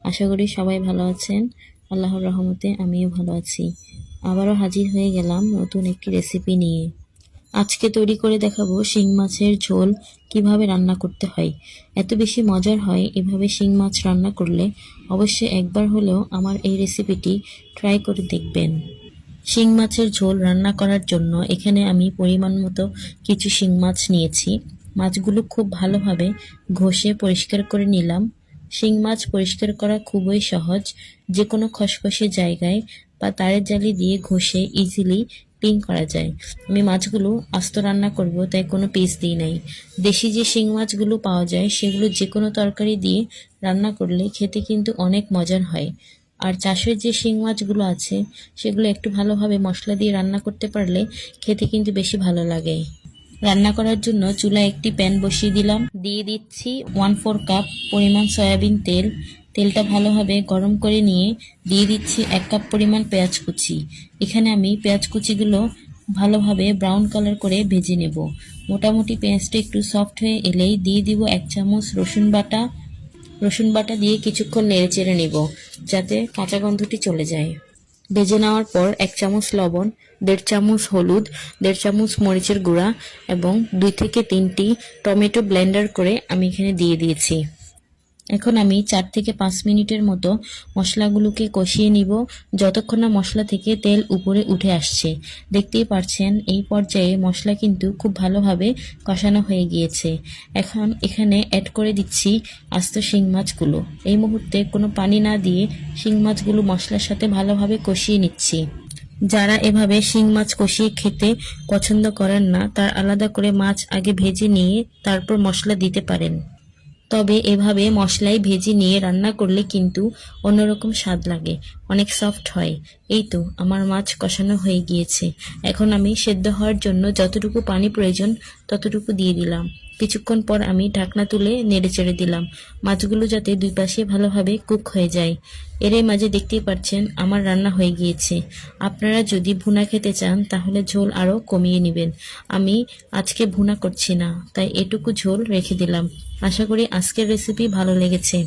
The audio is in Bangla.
আশা করি সবাই ভালো আছেন। আল্লাহর রহমতে আমিও ভালো আছি। আবারও হাজির হয়ে গেলাম নতুন একটি রেসিপি নিয়ে। আজকে তৈরি করে দেখাবো শিং মাছের ঝোল কিভাবে রান্না করতে হয়। এত বেশি মজার হয় এভাবে শিং মাছ রান্না করলে। অবশ্যই একবার হলেও আমার এই রেসিপিটি ট্রাই করে দেখবেন। শিং মাছের ঝোল রান্না করার জন্য এখানে আমি পরিমাণ মতো কিছু শিং মাছ নিয়েছি। মাছগুলো খুব ভালোভাবে ঘষে পরিষ্কার করে নিলাম। শিং মাছ পরিষ্কার করা খুবই সহজ। যে কোনো খসখসে জায়গায় বা তারের জালি দিয়ে ঘষে ইজিলি ক্লিন করা যায়। আমি মাছগুলো আস্ত রান্না করব, তাই কোনো পিস দিই নাই। দেশি যে শিং মাছগুলো পাওয়া যায় সেগুলো যে কোনো তরকারি দিয়ে রান্না করলে খেতে কিন্তু অনেক মজার হয়। আর চাষের যে শিং মাছগুলো আছে সেগুলো একটু ভালোভাবে মশলা দিয়ে রান্না করতে পারলে খেতে কিন্তু বেশি ভালো লাগে। রান্না করার জন্য চুলায় একটি প্যান বসিয়ে দিলাম। দিয়ে দিচ্ছি 1/4 কাপ পরিমাণ সয়াবিন তেল। তেলটা ভালোভাবে গরম করে নিয়ে দিয়ে দিচ্ছি 1 কাপ পরিমাণ পেঁয়াজ কুচি। এখানে আমি পেঁয়াজ কুচিগুলো ভালোভাবে ব্রাউন কালার করে ভেজে নেব। মোটামুটি পেঁয়াজটা একটু সফট হয়ে এলেই দিয়ে দিব 1 চামচ রসুন বাটা দিয়ে কিছুক্ষণ নেড়েচেড়ে নেব যাতে কাঁচা গন্ধটি চলে যায়। ভেজে নেওয়ার পর 1 চামচ লবণ, 1.5 চামচ হলুদ, 1.5 চামচ মরিচের গুঁড়া এবং 2 থেকে 3টি টমেটো ব্লেন্ডার করে আমি এখানে দিয়ে দিয়েছি। এখন আমি 4 থেকে 5 মিনিটের মতো মশলাগুলোকে কষিয়ে নিব যতক্ষণ না মশলা থেকে তেল উপরে উঠে আসছে। দেখতেই পাচ্ছেন এই পর্যায়ে মশলা কিন্তু খুব ভালোভাবে কষানো হয়ে গিয়েছে। এখন এখানে অ্যাড করে দিচ্ছি আস্ত শিং মাছগুলো। এই মুহূর্তে কোনো পানি না দিয়ে শিং মাছগুলো মশলার সাথে ভালোভাবে কষিয়ে নিচ্ছি। যারা এভাবে শিং মাছ কষিয়ে খেতে পছন্দ করেন না, তার আলাদা করে মাছ আগে ভেজে নিয়ে তারপর মশলা দিতে পারেন। তবে এভাবে মশলায় ভেজে নিয়ে রান্না করলে কিন্তু অন্যরকম স্বাদ লাগে, অনেক সফট হয়। এই তো আমার মাছ কষানো হয়ে গিয়েছে। এখন আমি সেদ্ধ হওয়ার জন্য যতটুকু পানি প্রয়োজন ততটুকু দিয়ে দিলাম। কিছুক্ষণ পর আমি ঢাকনা তুলে নেড়েচেড়ে দিলাম মাছগুলো যাতে দুই পাশে ভালোভাবে কুক হয়ে যায়। এরই মাঝে দেখতেই পাচ্ছেন আমার রান্না হয়ে গিয়েছে। আপনারা যদি ভুনা খেতে চান তাহলে ঝোল আরও কমিয়ে নেবেন। আমি আজকে ভুনা করছি না, তাই এটুকু ঝোল রেখে দিলাম। আশা করি আজকের রেসিপি ভালো লেগেছে।